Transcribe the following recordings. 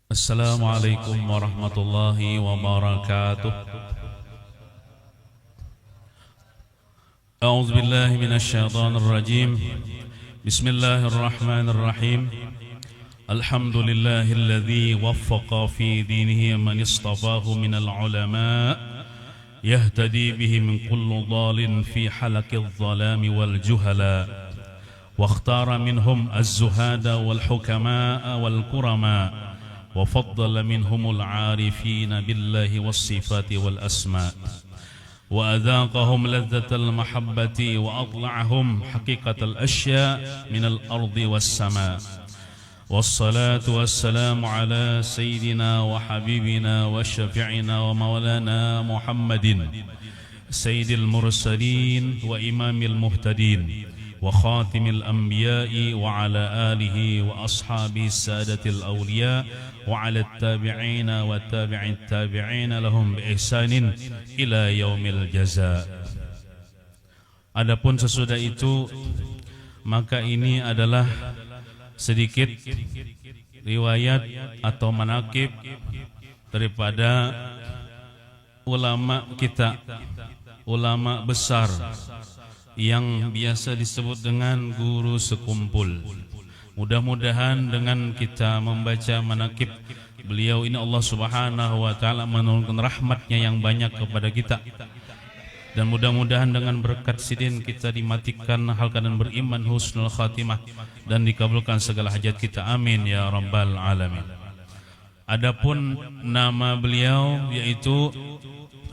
Assalamualaikum warahmatullahi wabarakatuh. A'udzu billahi minasy syaithanir rajim. Bismillahirrahmanirrahim. Alhamdulillahilladzi waffaqa fi dinihi man istafahu minal ulama yahtadi bihi min kulli dhalin fi halaqidh dhalami wal juhala wa ikhtara minhum az-zuhada wal hukama wal kurama وفضل منهم العارفين بالله والصفات والأسماء وأذاقهم لذة المحبة وأطلعهم حقيقة الأشياء من الأرض والسماء والصلاة والسلام على سيدنا وحبيبنا وشفيعنا ومولانا محمد سيد المرسلين وإمام المهتدين وخاتم الأنبياء وعلى آله وأصحابه السادة الأولياء وعلى التابعين والتابع التابعين لهم بإحسان إلى يوم الجزاء. Adapun sesudah itu, maka ini adalah sedikit riwayat atau manaqib daripada ulama kita, ulama besar yang biasa disebut dengan guru sekumpul. Mudah-mudahan dengan kita membaca manaqib beliau ini Allah Subhanahu wa taala menurunkan rahmatnya yang banyak kepada kita. Dan mudah-mudahan dengan berkat sidin kita dimatikan hal keadaan beriman husnul khatimah dan dikabulkan segala hajat kita. Amin ya rabbal alamin. Adapun nama beliau yaitu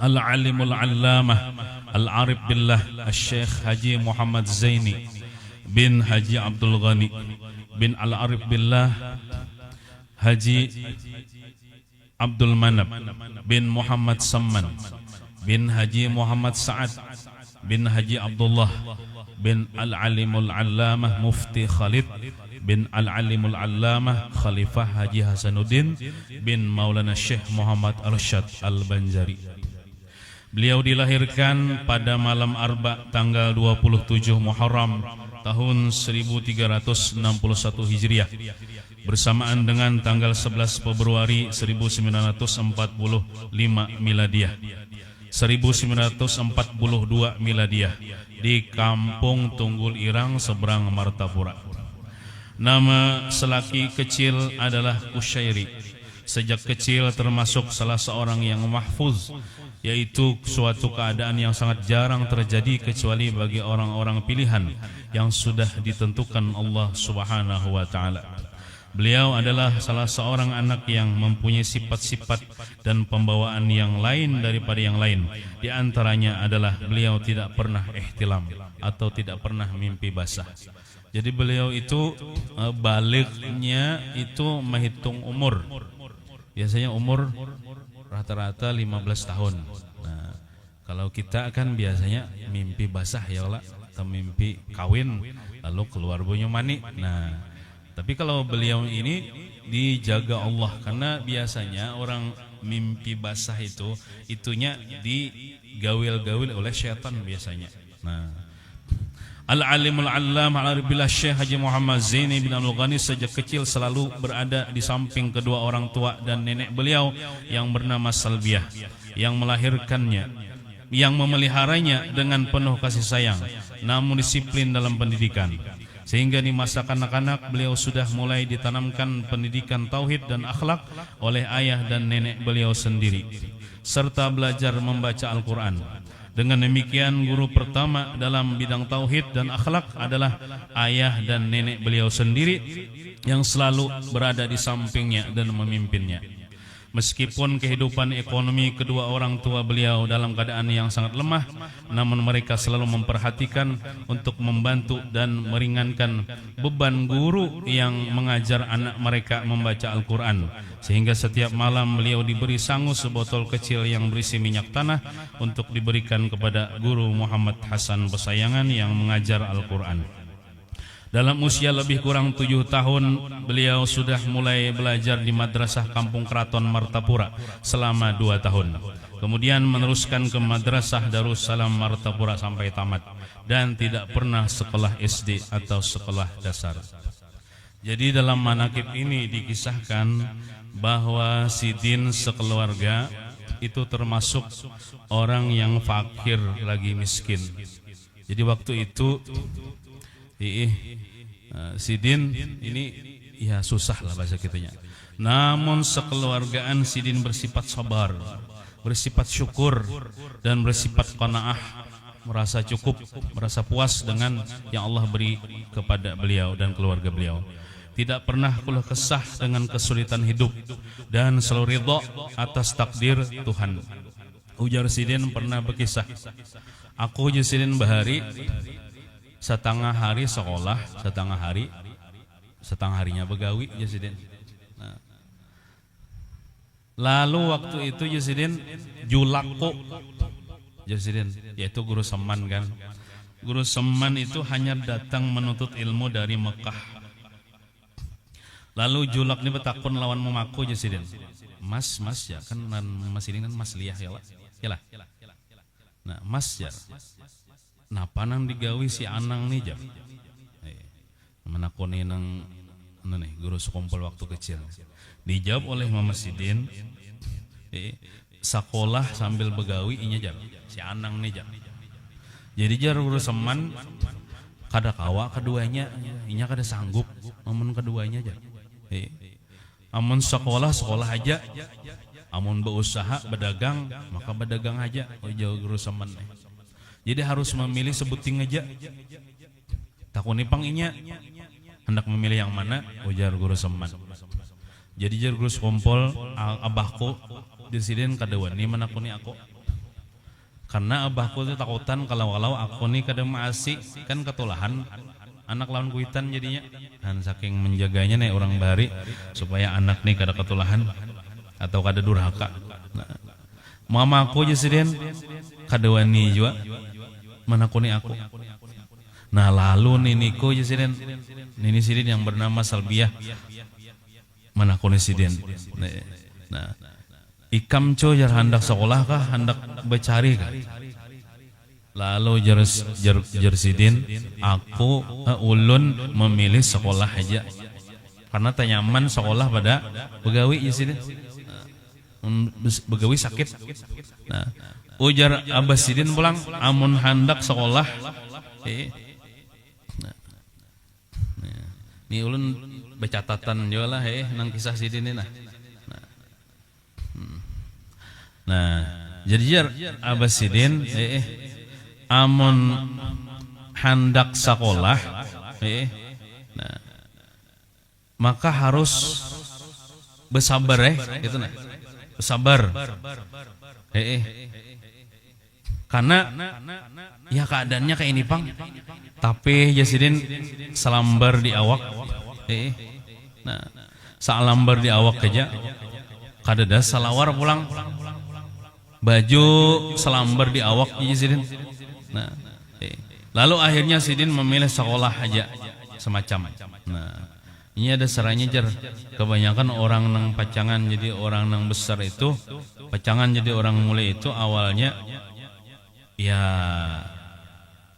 Al-Alimul Allamah Al-Arif Billah Al-Syekh Haji Muhammad Zaini bin Haji Abdul Ghani bin Al-Arif Billah Haji Abdul Manab bin Muhammad Samman bin Haji Muhammad Sa'ad bin Haji Abdullah bin Al-Alimul Allamah Mufti Khalid bin Al-Alimul Allamah Khalifah Haji Hasanuddin bin Maulana Syekh Muhammad Arsyad Al-Banjari. Beliau dilahirkan pada malam Arba tanggal 27 Muharram tahun 1361 Hijriah bersamaan dengan tanggal 11 Februari 1945 Miladiah 1942 Miladiah di Kampung Tunggul Irang seberang Martapura. Nama selaki kecil adalah Kusyairi. Sejak kecil termasuk salah seorang yang mahfuz, yaitu suatu keadaan yang sangat jarang terjadi kecuali bagi orang-orang pilihan yang sudah ditentukan Allah Subhanahu wa taala. Beliau adalah salah seorang anak yang mempunyai sifat-sifat dan pembawaan yang lain daripada yang lain. Di antaranya adalah beliau tidak pernah ihtilam atau tidak pernah mimpi basah. Jadi beliau itu balignya itu menghitung umur. Biasanya umur rata-rata 15 tahun. Nah, kalau kita kan biasanya mimpi basah ya Allah, atau mimpi kawin lalu keluar bunyi mani. Nah, tapi kalau beliau ini dijaga Allah karena biasanya orang mimpi basah itu itunya digawil-gawil oleh syaitan biasanya. Nah, Al-Alimul Allamah Al-Arif Billah Syekh Haji Muhammad Zaini bin Abdul Ghani sejak kecil selalu berada di samping kedua orang tua dan nenek beliau yang bernama Salbiah yang melahirkannya, yang memeliharanya dengan penuh kasih sayang namun disiplin dalam pendidikan. Sehingga di masa kanak-kanak beliau sudah mulai ditanamkan pendidikan tauhid dan akhlak oleh ayah dan nenek beliau sendiri serta belajar membaca Al-Quran. Dengan demikian guru pertama dalam bidang tauhid dan akhlak adalah ayah dan nenek beliau sendiri yang selalu berada di sampingnya dan memimpinnya. Meskipun kehidupan ekonomi kedua orang tua beliau dalam keadaan yang sangat lemah, namun mereka selalu memperhatikan untuk membantu dan meringankan beban guru yang mengajar anak mereka membaca Al-Quran. Sehingga setiap malam beliau diberi sangu sebotol kecil yang berisi minyak tanah untuk diberikan kepada guru Muhammad Hasan Pesayangan yang mengajar Al-Quran. Dalam usia lebih kurang 7 tahun, beliau sudah mulai belajar di Madrasah Kampung Keraton Martapura selama 2 tahun. Kemudian meneruskan ke Madrasah Darussalam Martapura sampai tamat. Dan tidak pernah sekolah SD atau sekolah dasar. Jadi dalam manaqib ini dikisahkan bahwa Sidin sekeluarga itu termasuk orang yang fakir lagi miskin. Jadi waktu itu Sidin ini ya susah lah bahasa kitanya. Namun sekeluargaan Sidin bersifat sabar, bersifat syukur, dan bersifat qanaah, merasa cukup, merasa puas dengan yang Allah beri kepada beliau dan keluarga beliau. Tidak pernah keluh kesah dengan kesulitan hidup dan selalu ridha atas takdir Tuhan. Ujar Sidin pernah berkisah, aku Sidin bahari setengah hari sekolah, setengah harinya begawi Sidin. Nah. Lalu waktu itu Sidin julako Sidin, yaitu guru Seman kan. Guru Seman itu hanya datang menuntut ilmu dari Mekah. Lalu julak ini bertakun lawan memaku Sidin. Mas ya kan mas ini kan mas liah ya lah. Nah mas ya. Napa nang digawi si anang nih jam. Menakuni nang nih guru sekompol waktu kecil. Dijawab oleh Mama Sidin. Sekolah sambil begawi inya jam. Si anang nih jam. Jadi jar guru Seman kada kawa keduanya, inya kada sanggup amun keduanya jam. Amun sekolah aja, amun berusaha berdagang maka berdagang aja. Jauh guru Seman. Jadi harus memilih sebuting aja. Takuni panginya hendak memilih yang mana? Ujar guru Seman. Jadi jar guru sekompol abahku di Sidin kada wani menakuni aku. Karena abahku itu takutan kalau aku nih kada maasi kan ketulahan anak lawan kuitan jadinya. Dan saking menjaganya nih orang bahari supaya anak nih kada ketulahan atau kada durhaka. Nah, mamaku Sidin kada wani juga menakuni aku. Nah lalu niniku Sidin, nini Sidin yang bernama Salbiah menakuni Sidin. Nah, ikam jar hendak sekolah kah, hendak bercari kah? Lalu jar Sidin, aku ulun memilih sekolah aja. Karena tanyaman sekolah pada begawi Sidin. Begawi sakit. Nah, ujar Abah Sidin pulang, amun hendak sekolah. Ini ulun bercatatan juga lah nang kisah Sidin ini nah. Nah, jadi jar Abah Sidin amun hendak sekolah nah, maka harus bersabar itu nah. Bersabar. Karena ya keadaannya kayak ini pang. Tapi Sidin selambar di awak. Nah, selambar di awak aja. Kadada salawar pulang. Baju selambar di awak Sidin. Nah, lalu akhirnya Sidin memilih sekolah aja semacam. Nah, ini ada saranya jar. Kebanyakan orang nang pacangan jadi orang nang besar itu, pacangan jadi orang mulai itu awalnya ya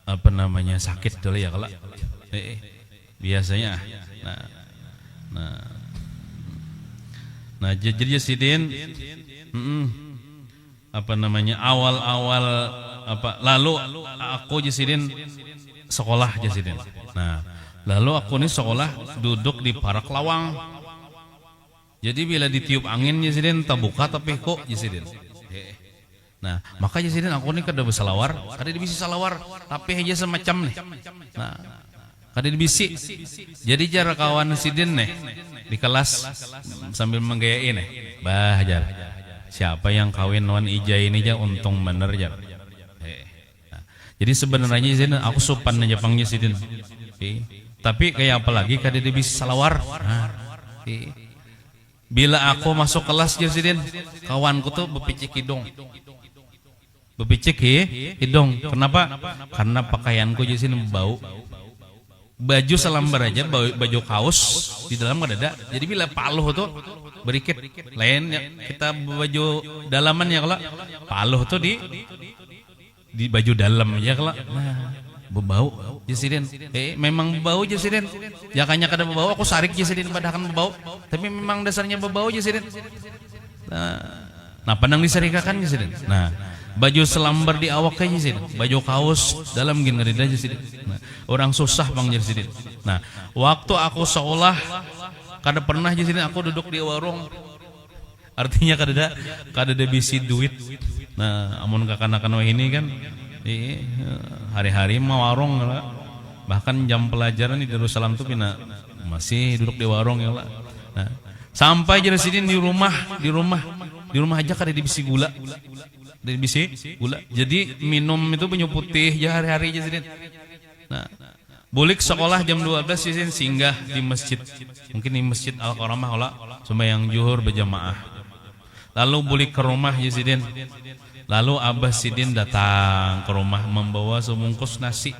apa namanya sakit dulu ya kalau biasanya. Nah jadi Sidin apa namanya awal-awal apa lalu aku Sidin sekolah Sidin. Nah lalu aku nih sekolah duduk di parak lawang. Jadi bila ditiup angin Sidin terbuka tapi kok Sidin. Nah maka Sidin aku nih kada bersalawar, kada dibisi salawar tapi aja semacam nih. Nah kada dibisi. Jadi jar kawan Sidin nih di kelas sambil menggayai nih. Bah jar. Siapa yang kawin wan ija ini aja untung bener jar. Nah, jadi sebenarnya Sidin aku sopan aja panggil Sidin. Tapi kayak apalagi kada dibisi salawar. Nah, bila aku masuk kelas Sidin, kawanku tuh bepicik hidung. Bepicik hidung. Kenapa? Karena pakaianku Sidin bau. Baju selambar aja, baju kaos di dalam nggak ada. Jadi bila paluh tuh berikit lain ya, kita baju dalaman ya kalau paluh tuh di baju dalam ya kalau. Nah, Bebau jesiden. Memang bebau jesiden. Jakanya kada bebau aku sarik jesiden padakan bebau. Tapi memang dasarnya bebau jesiden. Nah pandang disarikakan jesiden. Nah baju selambar di awak aja jesiden. Baju kaos dalam gin ngerida jesiden. Nah, orang susah bang jesiden. Nah waktu aku seolah kada pernah jesiden aku duduk di warung. Artinya kada ada bisi duit. Nah amun kakana-kana ini kan hari-hari mau warung lah. Bahkan jam pelajaran di Darussalam tuh pina masih duduk di warung ya lah. Nah, sampai jadi sidin di rumah aja kada dibisi gula. Dibisi gula. Jadi minum itu penyu putih ya hari-hari aja sidin. Nah, bulik sekolah jam 12 sidin singgah di masjid. Mungkin di Masjid Al-Karamah lah sembahyang zuhur berjamaah. Lalu bulik ke rumah ya sidin. Lalu Abah Sidin datang ke rumah membawa sebungkus nasi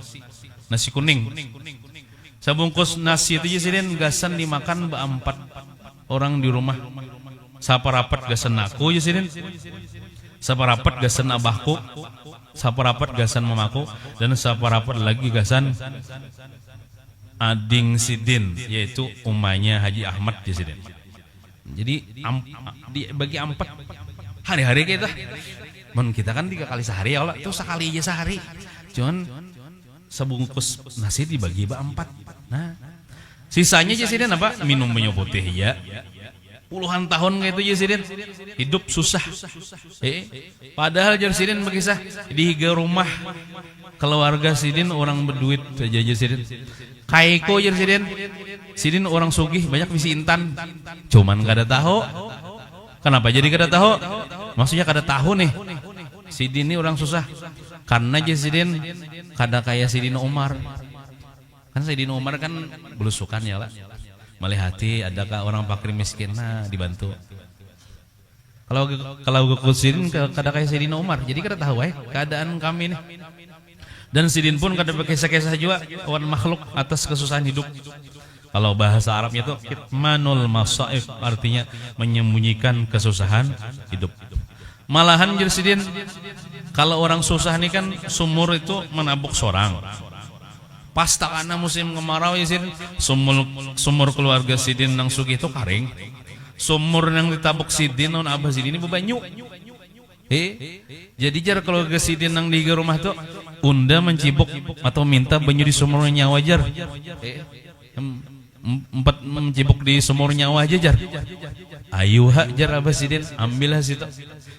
kuning. Sebungkus nasi itu Sidin gasan dimakan berempat orang di rumah. Saparapat gasan aku Sidin. Saparapat gasan abahku. Saparapat gasan mamaku dan saparapat lagi gasan ading Sidin yaitu umahnya Haji Ahmad Sidin. Jadi bagi empat hari-hari kita. Kita kan 3 kali sehari ya Allah, itu sekali aja sehari. Cuman sebungkus nasi dibagi 4. Nah, sisanya Jesiden apa? Minum minyak putih ya. Puluhan tahun kayak itu Jesiden hidup susah. Padahal Jesiden berkisah di rumah keluarga Sidin orang berduit saja Jesiden. Kaiko Jesiden, Sidin orang sugih banyak misi intan. Cuman kada tahu. Kenapa jadi kada tahu? Maksudnya kada tahu nih. Sidin ini orang susah. Karena Sidin kada kayak Sidin Umar. Kan Sidin Umar kan belusukan ya lah. Melihati adakah orang fakir miskin nah dibantu. Kalau Sidin kada kayak Sidin Umar. Jadi kada tahu keadaan kami nih. Dan Sidin pun kada berkisah-kisah juga wan makhluk atas kesusahan hidup. Kalau bahasa Arabnya itu kitmanul masaif artinya menyembunyikan kesusahan hidup. Malahan Sidin kalau orang susah nih kan sumur itu menabuk sorang. Pas takana musim kemarau Sidin sumur keluarga Sidin nang sugih itu karing. Sumur yang ditabuk Sidin non Abah Sidin ini bebanyu. Jadi jar keluarga Sidin nang di rumah tuh unda mencibuk atau minta banyu di sumurnya wajar. Empat mencibuk di sumur nyawa aja jar. Ayo jar Abah Sidin ambillah situ.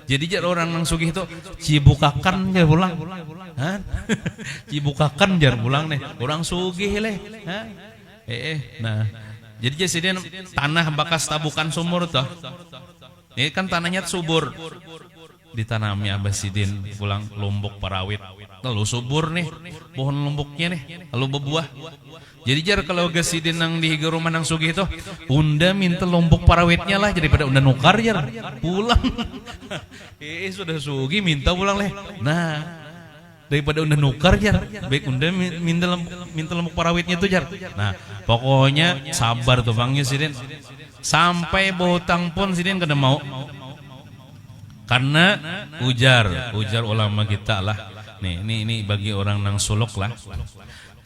Jadi jar orang nang sugih itu cibukakan jar pulang. Cibukakan jar pulang nih. Orang sugih leh. Nah, jadi jar Sidin tanah bekas tabukan sumur tuh. Ini kan tanahnya subur. Ditanami Abah Sidin pulang lombok parawit. Lalu subur nih pohon lomboknya nih. Lalu berbuah. Jadi jar kalau Sidin nang di rumah nang sugih itu unda minta lombok parawitnya lah daripada unda nukar jar pulang. Sudah sugih minta pulang leh. Nah daripada unda nukar jar baik unda minta lombok parawitnya tuh jar. Nah pokoknya sabar tuh bang Sidin sampai berhutang pun Sidin kada mau karena ujar ulama kita lah. Nih ini bagi orang nang suluk lah.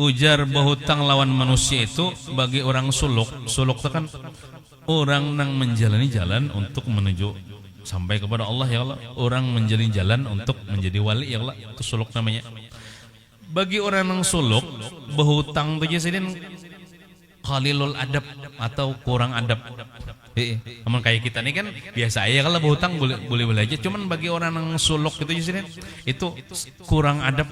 Ujar berhutang lawan manusia itu bagi orang suluk itu kan orang nang menjalani jalan untuk menuju sampai kepada Allah ya Allah. Orang menjalani jalan untuk menjadi wali ya Allah. Itu suluk namanya. Bagi orang nang suluk berhutang tuh Sidin qalilul adab atau kurang adab. Namun kayak kita nih kan biasa aja kalau berhutang boleh aja. Cuman bagi orang nang suluk itu itu kurang adab.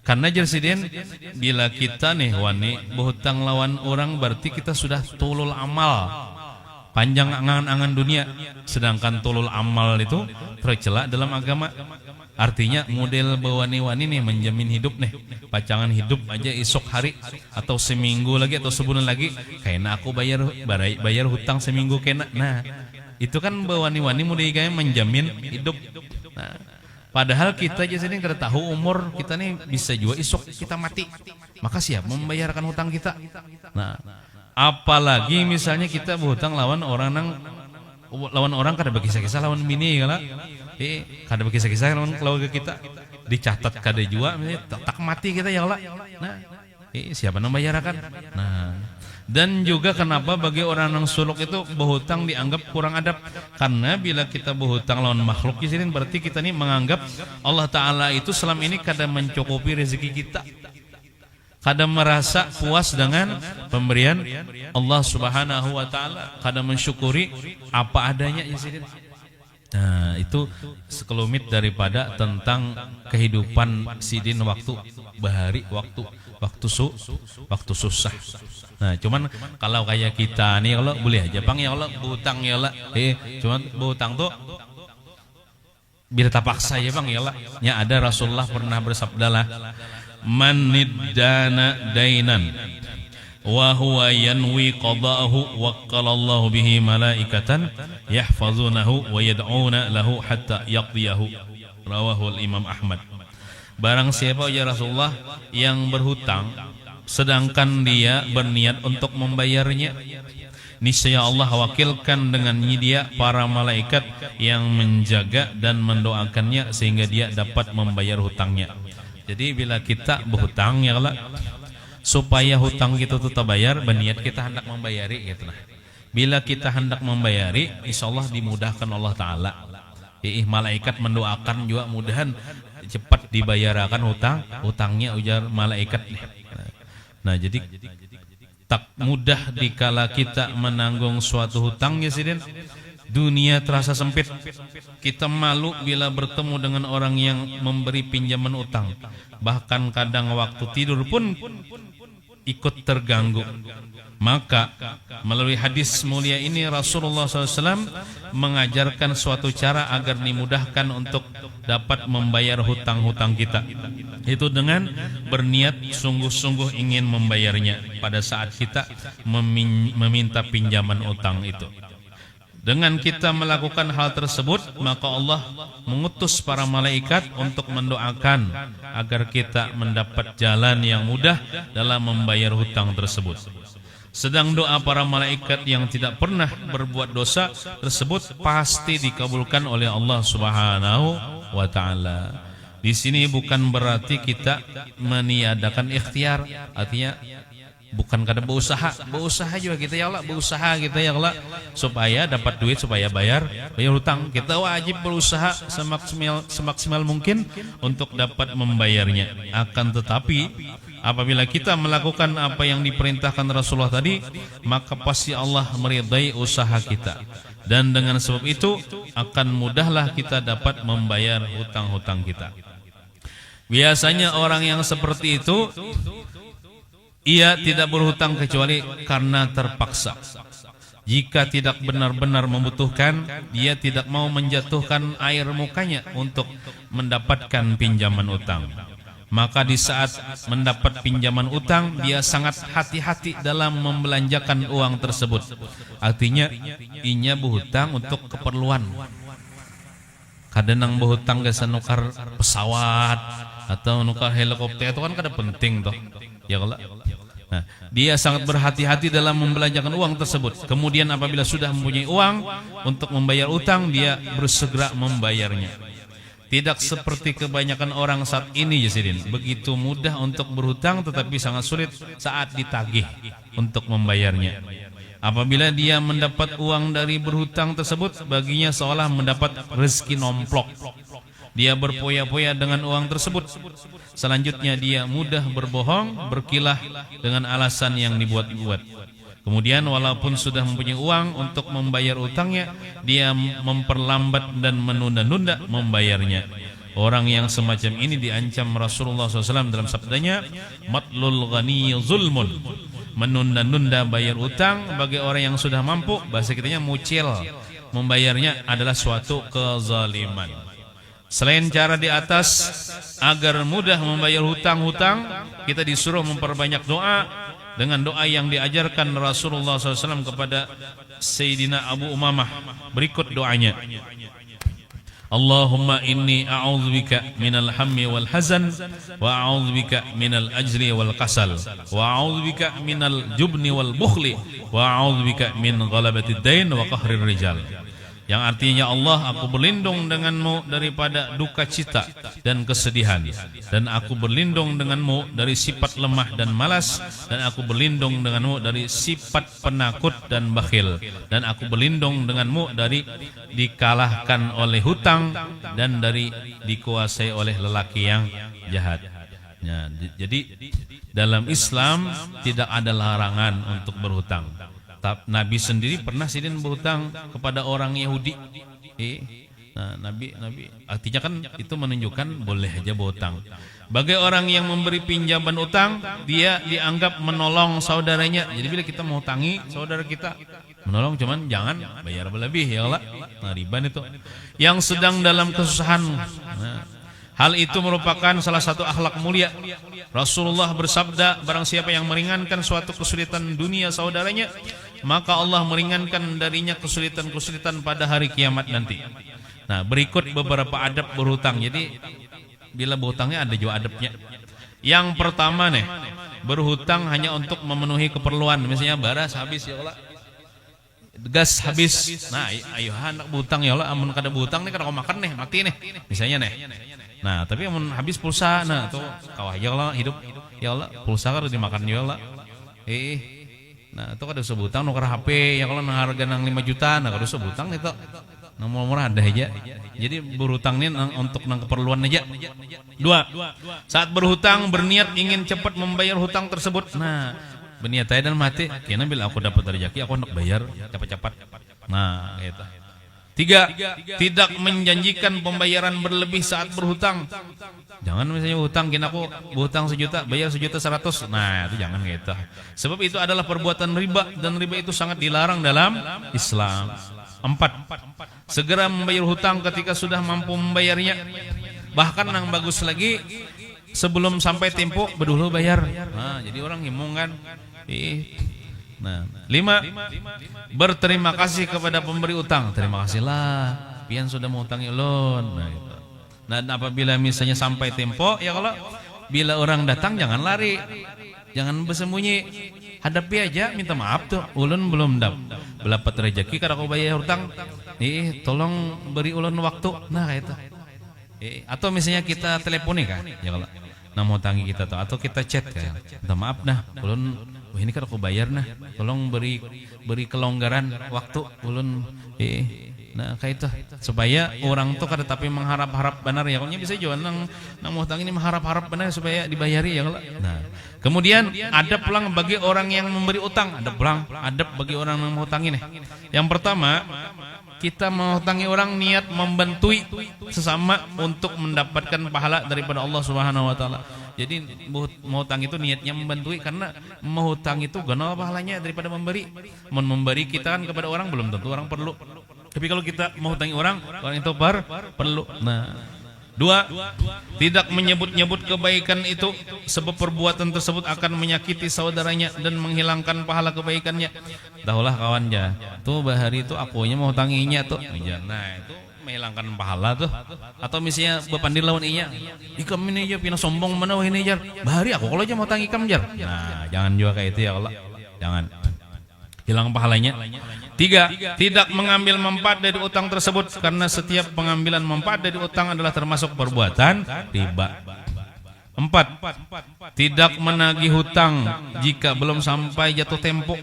Karena Sidin bila kita nih wani berhutang lawan orang berarti kita sudah tulul amal panjang angan-angan dunia, sedangkan tulul amal itu tercela dalam agama. Artinya model bawani-wani nih menjamin hidup nih, pacangan hidup aja esok hari atau seminggu lagi atau sebulan lagi kayaknya aku bayar hutang seminggu kena. Nah itu kan bawani-wani model kayak menjamin hidup. Nah, padahal kita aja sini kada tahu umur kita nih bisa juga esok kita mati. Maka siap membayarkan hutang kita. Nah, apalagi misalnya kita berhutang lawan orang kada berkisah-kisah lawan bini kala. kada kisah-kisah keluarga kita dicatat kada jua tak mati kita ya Allah. Nah, siapa yang bayarakan? Nah, dan juga kenapa bagi orang yang suluk itu berhutang dianggap kurang adab? Karena bila kita berhutang lawan makhluk di sini berarti kita ini menganggap Allah Ta'ala itu selama ini kada mencukupi rezeki kita, kada merasa puas dengan pemberian Allah Subhanahu wa Ta'ala, kada mensyukuri apa adanya di sini. Nah, itu sekelumit daripada tentang kehidupan sidin waktu bahari, waktu susah. Nah, cuman kalau kayak kita nih, kalau boleh aja bang ya Allah berhutang ya Allah, cuman berhutang tuh biar terpaksa ya bang ya Allah. Ya ada Rasulullah pernah bersabda lah, man niddana dainan wa huwa yanwi qada'ahu waqqalallahu bihi malaikatan yahfazunahu wa yad'una lahu hatta yaqdiyahu. Rawahu al-Imam Ahmad. Barang siapa ya Rasulullah yang berhutang sedangkan dia berniat untuk membayarnya, niscaya Allah wakilkan dengannya dia para malaikat yang menjaga dan mendoakannya sehingga dia dapat membayar hutangnya. Jadi bila kita berhutang ya Allah, supaya hutang kita tetap bayar, berniat kita hendak membayari gitu nah. Bila kita hendak membayari, insya Allah dimudahkan Allah Ta'ala. Malaikat mendoakan juga mudahan cepat dibayarkan hutangnya ujar malaikat. Nah, jadi tak mudah dikala kita menanggung suatu hutang ya sidin. Dunia terasa sempit. Kita malu bila bertemu dengan orang yang memberi pinjaman utang. Bahkan kadang waktu tidur pun ikut terganggu. Maka melalui hadis mulia ini Rasulullah SAW mengajarkan suatu cara agar dimudahkan untuk dapat membayar hutang-hutang kita. Itu dengan berniat sungguh-sungguh ingin membayarnya pada saat kita meminta pinjaman utang itu. Dengan kita melakukan hal tersebut, maka Allah mengutus para malaikat untuk mendoakan agar kita mendapat jalan yang mudah dalam membayar hutang tersebut. Sedang doa para malaikat yang tidak pernah berbuat dosa tersebut pasti dikabulkan oleh Allah Subhanahu wa Ta'ala. Di sini bukan berarti kita meniadakan ikhtiar, artinya bukan kada berusaha juga kita ya Allah, berusaha kita ya Allah supaya dapat duit, supaya bayar hutang. Kita wajib berusaha semaksimal mungkin untuk dapat membayarnya. Akan tetapi apabila kita melakukan apa yang diperintahkan Rasulullah tadi, maka pasti Allah meridai usaha kita. Dan dengan sebab itu akan mudahlah kita dapat membayar hutang-hutang kita. Biasanya orang yang seperti itu ia tidak berhutang kecuali karena terpaksa. Jika tidak benar-benar membutuhkan, dia tidak mau menjatuhkan air mukanya untuk mendapatkan pinjaman utang. Maka di saat mendapat pinjaman utang, dia sangat hati-hati dalam membelanjakan uang tersebut. Artinya, inya berhutang untuk keperluan. Kadang berhutang ke nukar pesawat atau nukar helikopter itu kan kada penting toh. Ya Allah. Nah, dia sangat berhati-hati dalam membelanjakan uang tersebut. Kemudian apabila sudah mempunyai uang untuk membayar utang, dia bersegera membayarnya. Tidak seperti kebanyakan orang saat ini Yasidin, begitu mudah untuk berhutang tetapi sangat sulit saat ditagih untuk membayarnya. Apabila dia mendapat uang dari berhutang tersebut, baginya seolah mendapat rezeki nomplok. Dia berpoya-poya dengan uang tersebut. Selanjutnya dia mudah berbohong, berkilah dengan alasan yang dibuat-buat. Kemudian walaupun sudah mempunyai uang untuk membayar utangnya, dia memperlambat dan menunda-nunda membayarnya. Orang yang semacam ini diancam Rasulullah SAW dalam sabdanya, matlul ghani zulmun. Menunda-nunda bayar utang bagi orang yang sudah mampu, bahasa kitanya mucil, membayarnya adalah suatu kezaliman. Selain cara di atas, agar mudah membayar hutang-hutang, kita disuruh memperbanyak doa dengan doa yang diajarkan Rasulullah SAW kepada Sayyidina Abu Umamah. Berikut doanya. Allahumma inni a'udzubika minal hammi wal hazan wa a'udzubika minal ajri wal kasal wa a'udzubika minal jubni wal bukhli wa a'udzubika min ghalabatid dain wa qahrir rijal. Yang artinya Allah, aku berlindung denganmu daripada duka cita dan kesedihan, dan aku berlindung denganmu dari sifat lemah dan malas, dan aku berlindung denganmu dari sifat penakut dan bakhil, dan aku berlindung denganmu dari dikalahkan oleh hutang dan dari dikuasai oleh lelaki yang jahat. Ya, jadi dalam Islam tidak ada larangan untuk berhutang. Nabi sendiri pernah sidin berhutang kepada orang Yahudi. Nah, Nabi artinya kan itu menunjukkan boleh aja berhutang. Bagi orang yang memberi pinjaman utang, dia dianggap menolong saudaranya. Jadi bila kita mau hutangi saudara kita, menolong, cuman jangan bayar berlebih ya Allah. Nah, riba itu. Yang sedang dalam kesusahan. Nah, hal itu merupakan salah satu akhlak mulia. Rasulullah bersabda, barang siapa yang meringankan suatu kesulitan dunia saudaranya, maka Allah meringankan darinya kesulitan-kesulitan pada hari kiamat nanti. Nah, berikut beberapa adab berhutang. Jadi bila berhutangnya ada juga adabnya. Yang pertama nih, berhutang hanya untuk memenuhi keperluan. Misalnya baras habis ya Allah, gas habis. Nah, ayo anak berhutang ya Allah, amun kada berhutang nih kada kau makan nih, mati nih. Misalnya nih. Nah, tapi amun habis pulsa, nah tuh kawah ya Allah hidup ya Allah, pulsa kada dimakan ya Allah. Nah, itu kada usah berhutang nukar HP ya kalau harga nang 5 juta, nah kada usah berhutang itu. Nang murah-murah ada aja. Jadi berhutang ini untuk nang keperluan aja. 2. Saat berhutang berniat ingin cepat membayar hutang tersebut. Nah, berniat aja dan mati, kena bila aku dapat rezeki aku hendak bayar cepat-cepat. Nah, gitu. 3. Tidak menjanjikan pembayaran berlebih saat berhutang. Jangan misalnya hutang, kena aku berhutang 1 juta, bayar 1.100.000. Nah, itu jangan gitu. Sebab itu adalah perbuatan riba, dan riba itu sangat dilarang dalam Islam. 4. Segera membayar hutang ketika sudah mampu membayarnya. Bahkan yang bagus lagi, sebelum sampai tempo berdulu bayar. Nah, jadi orang ngimung kan. Nah, 5. Berterima kasih kepada pemberi utang. Terima kasihlah, pian sudah mengutangi ulun. Nah, gitu. Dan apabila misalnya sampai tempo, ya kalau bila orang datang jangan lari, jangan bersembunyi, hadapi aja, minta maaf tuh, ulun belum dapat rezeki kada kau bayar hutang. Tolong beri ulun waktu. Nah, kayak itu. Atau misalnya kita teleponi kan, ya kalau nah mau tangi kita tuh, atau kita chat kan, minta maaf nah, ulun ini kan aku bayar nah, tolong beri kelonggaran waktu ulun. Nah, kayak itu supaya orang tuh kada tapi mengharap-harap benar ya, kalau bisa jual nang mau tangi ini mengharap-harap benar supaya dibayari ya kalau. Nah, kemudian ada pulang bagi orang yang memberi utang, ada pulang adab bagi orang yang mau tangi nih. Yang pertama, kita menghutangi orang niat membantui sesama untuk mendapatkan pahala daripada Allah Subhanahu wa taala. Jadi menghutang itu niatnya membantui, karena menghutang itu ganal pahalanya daripada memberi. Memberi kita kan kepada orang belum tentu orang perlu. Tapi kalau kita menghutangi orang itu perlu. Nah, 2. Tidak menyebut-nyebut kebaikan itu, sebab perbuatan tersebut akan menyakiti saudaranya dan menghilangkan pahala kebaikannya. Tahulah kawannya, tuh bahari itu akunya mau tanginya tuh. Nah, itu menghilangkan pahala tuh. Atau misalnya bepandir lawan inya, ikam ini aja pina sombong mana wah ini jar. Bahari aku kalau aja mau tangi ikam jar. Nah, jangan juga kayak itu ya Allah. Jangan. Hilang pahalanya. 3. Tidak mengambil manfaat dari utang tersebut, karena setiap pengambilan manfaat dari utang adalah termasuk perbuatan riba. 4. Tidak menagih hutang jika belum sampai jatuh tempo.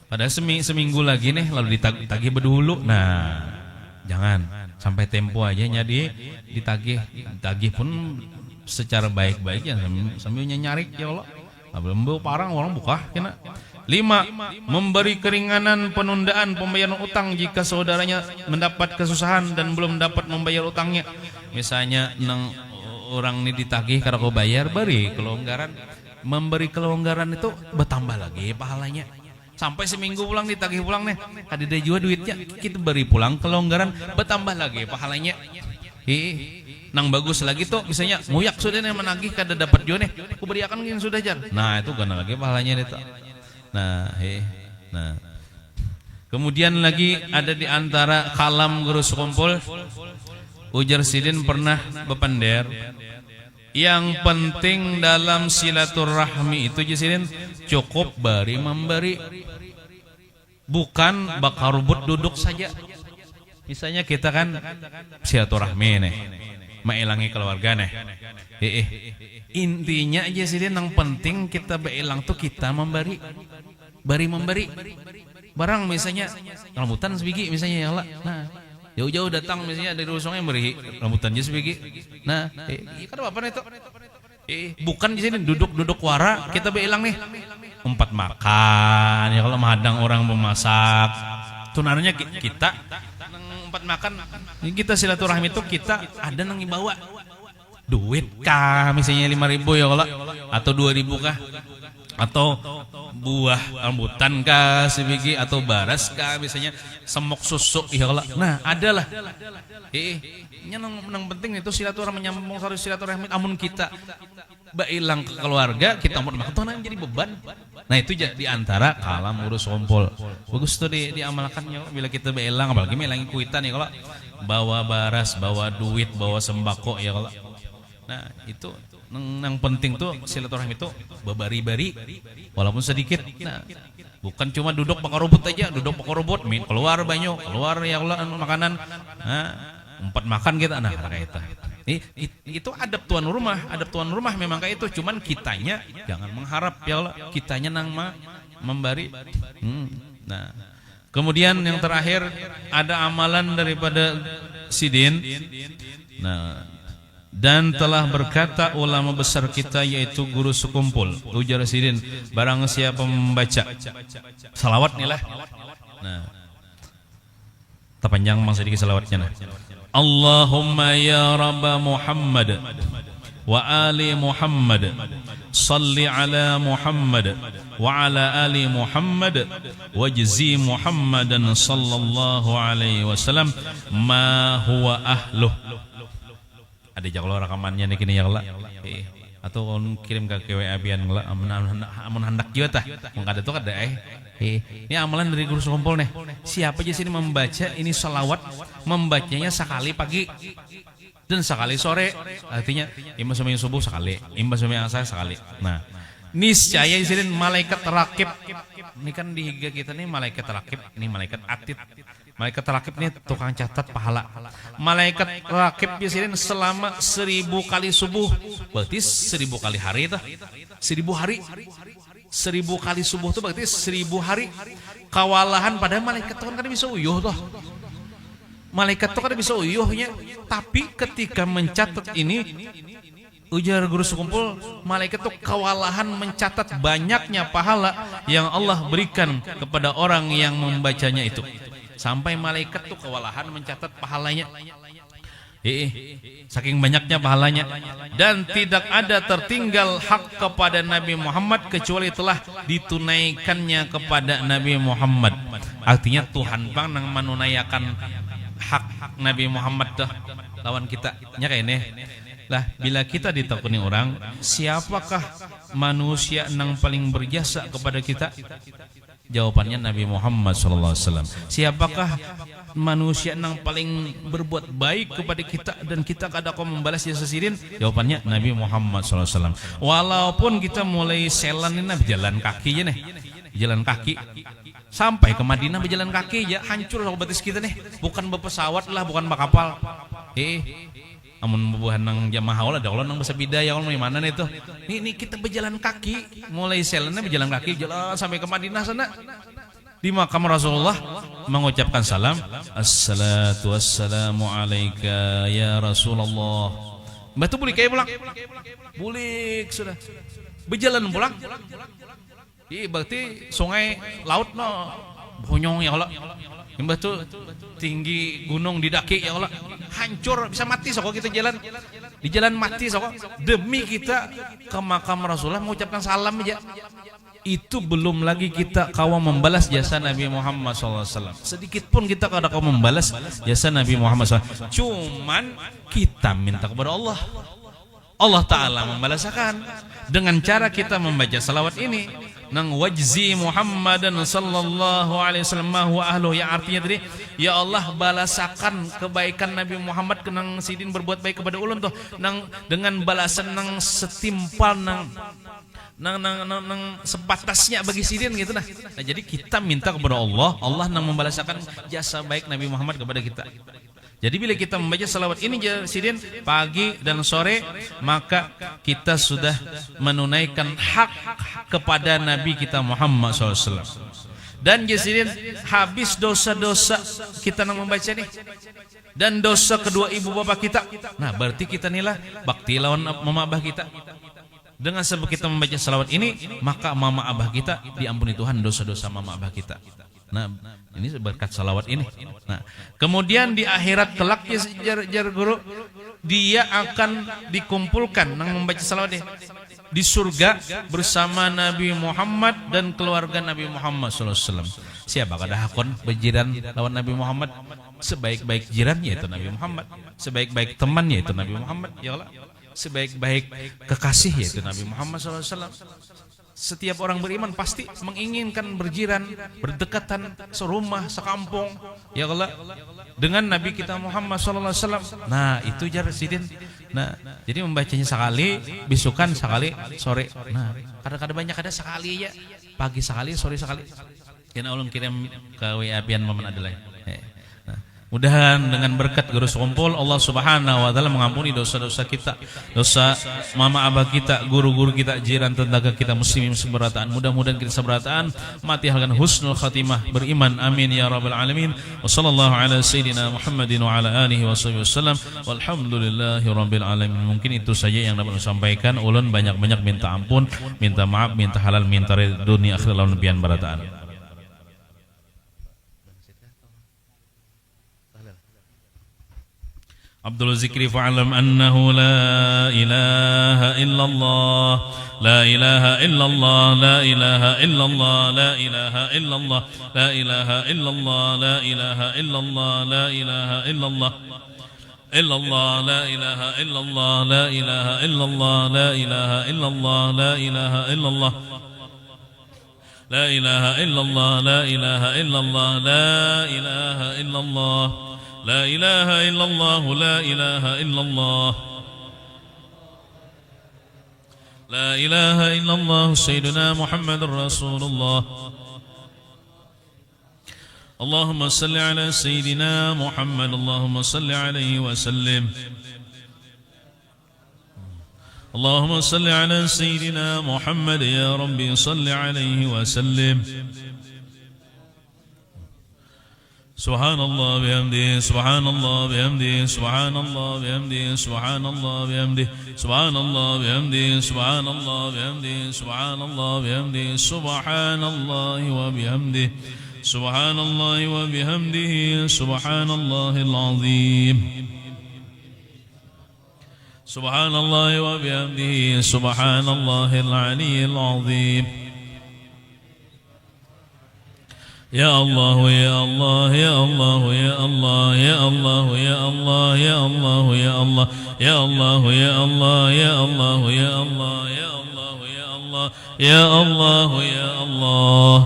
Pada seminggu lagi nih lalu ditagih berdulu. Nah, jangan sampai tempo aja nyadi ditagih. Ditagih pun secara baik-baik ya, sambil nyarik ya Allah. Belum parang orang buka kena. 5. Memberi keringanan penundaan pembayaran utang jika saudaranya mendapat kesusahan dan belum dapat membayar utangnya. Misalnya orang ini ditagih karena kau bayar, beri kelonggaran. Memberi kelonggaran itu bertambah lagi pahalanya. Sampai seminggu pulang ditagih pulang nih, ada juga duitnya, kita beri pulang kelonggaran, bertambah lagi pahalanya. Nang bagus lagi tuh, misalnya nguyak sudah nih menagih kada dapat juga nih, aku beriakan gini sudah jar. Nah, itu gana lagi pahalanya itu. Nah, kemudian lagi ada di antara kalam guru sekumpul, ujar sidin pernah bepander, yang penting dalam silaturahmi itu sidin cukup beri memberi, bukan bakar rubut duduk saja. Misalnya kita kan silaturahmi nih, mailangi keluarga nih. Intinya aja sih yang penting kita bailang tuh kita memberi barang misalnya rambutan sebiji misalnya ya Allah. Nah, jauh-jauh datang misalnya dari sungai beri rambutan aja sebiji. Nah, kan apa itu? Bukan di sini duduk wara kita bailang nih. Empat makan ya kalau menghadang orang memasak. Tunarnya kita empat makan kita silaturahmi itu kita ada nang bawa duit kah misalnya 5.000 ya Allah atau 2.000 kah atau buah rambutan kah sebiji atau baras kah misalnya semok susu ya Allah. Nah adalah yang penting itu silaturahmi menyambung silaturahmi amun kita bailang ke keluarga kita mau makan jadi beban. Nah itu di antara kalam urus kumpul. Bagus tuh diamalkannya bila kita bailang apalagi melangi kuitan ya kalau bawa baras, bawa duit, bawa sembako ya kalau. Nah itu yang penting tuh silaturahmi itu babari-bari walaupun sedikit. Nah bukan cuma duduk pakai robot aja, keluar banyak, keluar ya Allah makanan. Nah, empat makan kita nah kayak itu adab tuan rumah memang kayak itu, cuman kitanya jangan mengharap ya Allah, kitanya nang memberi. Nah kemudian yang terakhir ada amalan daripada Sidin. Nah dan telah berkata ulama besar kita yaitu guru sekumpul ujar Sidin, barang siapa membaca salawat nih lah. Nah terpanjang masa sedikit salawatnya nah. Allahumma ya Rabba Muhammad wa ali Muhammad salli ala Muhammad wa ala ali Muhammad wajzi Muhammadan sallallahu alaihi wasallam ma huwa ahluh. Ada jauh rekamannya nih kini ya Allah. Atau kirim ke WA bian lah amun hendak juga tah mengada tuh kada ini amalan dari guru sekumpul nih. Siapa aja sini membaca ini salawat, membacanya sekali pagi dan sekali sore, artinya imam sampai subuh sekali, imam sampai asar sekali. Nah niscaya di sini malaikat rakib ini kan di higa kita nih malaikat rakib, ini malaikat atid. Malaikat rakib ini tukang catat pahala. Malaikat rakib di sini selama 1000 kali subuh, berarti 1000 kali hari itu, 1000 hari. 1000 kali subuh itu berarti 1000 hari kawalahan. Padahal malaikat itu kan bisa uyuh toh. Malaikat itu kan bisa uyuhnya. Tapi ketika mencatat ini, ujar guru sekumpul, malaikat itu kawalahan mencatat banyaknya pahala yang Allah berikan kepada orang yang membacanya itu. Sampai malaikat tuh kewalahan mencatat pahalanya. Saking banyaknya pahalanya. Dan tidak ada tertinggal hak kepada Nabi Muhammad kecuali telah ditunaikannya kepada Nabi Muhammad. Artinya Tuhan bang nang menunaikan hak Nabi Muhammad tuh lawan kita. Nya kayak ini. Lah bila kita ditakuni orang, siapakah manusia nang paling berjasa kepada kita? Jawabannya Nabi Muhammad SAW. Siapakah manusia yang paling berbuat baik kepada kita dan kita kada kau membalas jasa Sidin? Jawabannya Nabi Muhammad SAW. Walaupun kita mulai selan ini berjalan kaki aja nih, jalan kaki sampai ke Madinah berjalan kaki aja hancur batis kita nih. Bukan berpesawat lah, bukan berkapal. Amun bubuhan nang jamaah Allah ada Allah nang bahasa bidaya Allah mana nih tuh. Ini kita berjalan kaki, mulai selannya berjalan kaki jalan sampai ke Madinah sana. Di makam Rasulullah mengucapkan salam, assalatu wassalamu alaika ya Rasulullah. Batu boleh kayak pulang, boleh sudah berjalan pulang. Berarti sungai laut no bonyong ya Allah. Yang batu tinggi gunung didaki ya Allah, hancur bisa mati sokok kita jalan di jalan mati sokok demi kita ke makam Rasulullah mengucapkan salam aja. Itu belum lagi kita kawa membalas jasa Nabi Muhammad SAW. Sedikit pun kita kada kawa membalas jasa Nabi Muhammad SAW. Cuman kita minta kepada Allah. Allah Ta'ala membalaskan dengan cara kita membaca salawat ini. Nang wajzi Muhammadan sallallahu alaihi wasallam wa ahluh, yang artinya tadi ya Allah balasakan kebaikan Nabi Muhammad kenang Sidin berbuat baik kepada ulun tuh nang dengan balasan nang setimpal nang nang sebatasnya bagi sidin gitu nah. Jadi kita minta kepada Allah, Allah nang membalaskan jasa baik Nabi Muhammad kepada kita. Jadi bila kita membaca salawat ini sidin pagi dan sore, maka kita sudah menunaikan hak kepada Nabi kita Muhammad SAW. Dan sidin habis dosa-dosa kita nang membaca nih, dan dosa kedua ibu bapak kita. Nah berarti kita inilah bakti lawan mama abah kita. Dengan sebab kita membaca salawat ini, maka mama abah kita diampuni Tuhan dosa-dosa mama abah kita. Nah, ini berkat salawat ini. Nah, kemudian di akhirat kelak jar guru, dia akan dikumpulkan nang membaca salawat ini di surga bersama Nabi Muhammad dan keluarga Nabi Muhammad SAW. Siapa kada hakon berjiran lawan Nabi Muhammad? Sebaik-baik jiran yaitu Nabi Muhammad, sebaik-baik teman yaitu Nabi Muhammad, ya Allah. Sebaik-baik kekasih yaitu Nabi Muhammad SAW. Setiap orang beriman pasti menginginkan berjiran, berdekatan, serumah, sekampung, ya Allah, dengan Nabi kita Muhammad SAW. Nah itu jar sidin. Nah jadi membacanya sekali, bisukan sekali, sore. Nah kadang-kadang banyak ada sekali ya, pagi sekali, sore sekali. Kena ulun kirim ke WA pian Maman Adilai. Mudahan dengan berkat guru sekumpul Allah Subhanahu wa taala mengampuni dosa-dosa kita, dosa mama abah kita, guru-guru kita, jiran tetangga kita, muslimin seberataan. Mudah-mudahan kita seberataan mati dengan husnul khatimah beriman. Amin ya rabbal alamin. Wa sallallahu ala sayyidina Muhammadin wa ala alihi wasallam. Walhamdulillahi rabbil alamin. Mungkin itu saja yang dapat saya sampaikan. Ulun banyak-banyak minta ampun, minta maaf, minta halal, minta ridha dunia akhirat lawan pian barataan. Abdul Zikri fa'alam annahu la ilaha illallah, la ilaha illallah, la ilaha illallah, la ilaha illallah, la ilaha illallah, la ilaha illallah, la ilaha illallah, illallah, la ilaha illallah, la ilaha illallah, la ilaha illallah, la ilaha illallah, la ilaha illallah, la ilaha illallah, la ilaha illallah, لا إله إلا الله، لا إله إلا الله، لا إله إلا الله، سيدنا محمد رسول الله. اللهم صل على سيدنا محمد، اللهم صل عليه وسلم. اللهم صل على سيدنا محمد يا ربي صل عليه وسلم. سبحان الله بحمده، سبحان الله بحمده، سبحان الله بحمده، سبحان الله بحمده، سبحان الله بحمده، سبحان الله بحمده، سبحان الله بحمده، سبحان الله وبحمده، سبحان الله وبحمده، سبحان الله العظيم، سبحان الله وبحمده، سبحان الله العلي العظيم. يا الله يا الله يا الله يا الله يا الله يا الله يا الله يا الله يا الله يا الله يا الله يا الله يا الله يا الله يا الله يا الله.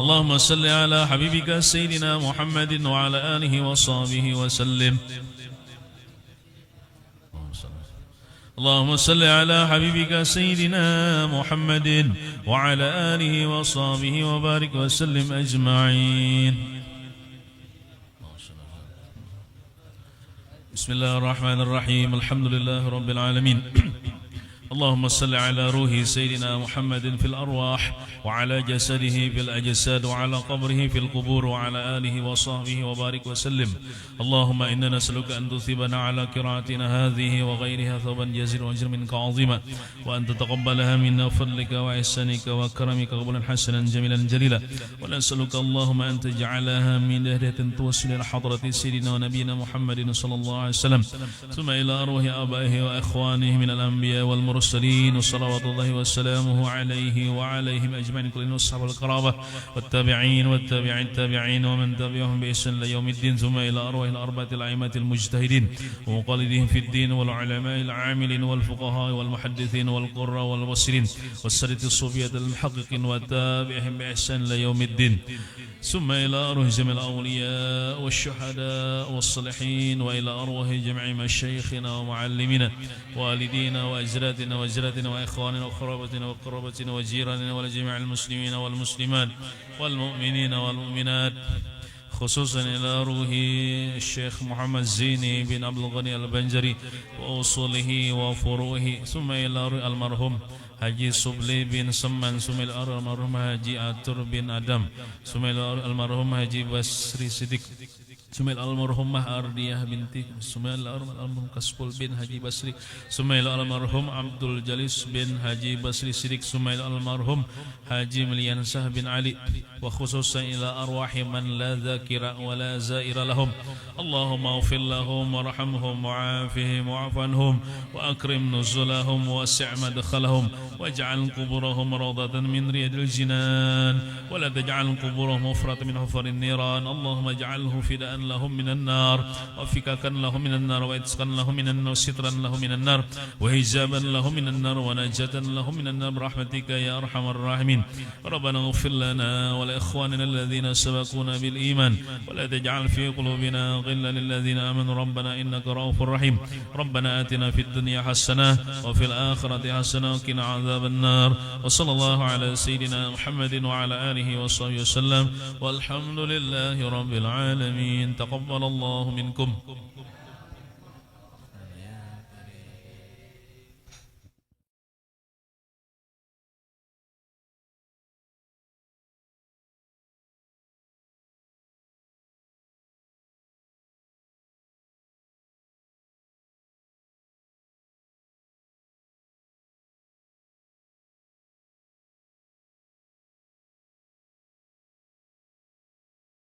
اللهم صل على حبيبك سيدنا محمد وعلى آله وصحبه وسلم. اللهم صل على حبيبك سيدنا محمد وعلى آله وصحبه وبارك وسلم أجمعين. بسم الله الرحمن الرحيم. الحمد لله رب العالمين. اللهم صل على روح سيدنا محمد في الأرواح وعلى جسده في الأجساد وعلى قبره في القبور وعلى آله وصحبه وبارك وسلم. اللهم إنا نسألك أن تثيبنا على قراءتنا هذه وغيرها ثوبا جزيلا وأجرا منك عظيما، وأن تتقبلها منا فضلك وإحسانك وكرمك قبولا حسنا جميلا جليلا. ونسألك اللهم أن تجعلها من هدية توصل إلى حضرة سيدنا ونبينا محمد صلى الله عليه وسلم، ثم إلى أرواح آبائه وإخوانه من الأنبياء والمرسلين وصلوات الله وسلامه عليه وعليهم أجمعين كلهم والصحابة والقرابة والتابعين والتابعين التابعين ومن تبعهم بإحسان إلى يوم الدين، ثم إلى أرواح الأربعة الأئمة المجتهدين ومقلدين في الدين والعلماء العاملين والفقهاء والمحدثين والقراء والمفسرين والسادة الصوفية المحققين والتابعين بإحسان إلى يوم الدين، ثم إلى أرواح جميع الأولياء والشهداء والصالحين، وإلى أرواح جميع مشايخنا ومعلمينا والدينا وأجدادنا وأخواتنا وجيراتنا وإخواننا وقرابتنا وقرابتنا وجيراننا ولجميع المسلمين والمسلمات والمؤمنين والمؤمنات خصوصا إلى روح الشيخ محمد زيني بن عبد الغني البنجري وأصوله وفروعه ثم إلى روح المرحوم Haji Subli bin Seman, Sumil almarhum Haji Atur bin Adam, Sumil almarhum Haji Basri Sidik, Sumil almarhumah Ardiyah binti, Sumil almarhum Kasbul bin Haji Basri, Sumil almarhum Abdul Jalis bin Haji Basri Sidik, Sumil almarhum Haji Miliansah bin Ali, wa khususan ila arwahi man la dzakira wa la zaira lahum. Allahumma ighfir lahum warhamhum wa'afihim wa'afanhum wa akrim nuzulahum wa wasi' madkhalahum واجعل قبورهم روضة من رياض الجنان ولا تجعل قبورهم حفرة من حفر النيران. اللهم اجعله فداء لهم من النار وفكاكا لهم من النار وإتقا لهم من النار وسترا لهم من النار وحجابا لهم من النار ونجاة لهم من النار برحمتك يا أرحم الراحمين. ربنا اغفر لنا ولإخواننا الذين سبقونا بالإيمان ولا تجعل في قلوبنا غلا للذين آمنوا ربنا إنك رؤوف رحيم. ربنا آتنا في الدنيا حسنة وفي الآخرة حسنة وقنا عذاب النار. وصلى الله على سيدنا محمد وعلى آله وصحبه وسلم والحمد لله رب العالمين. تقبل الله منكم.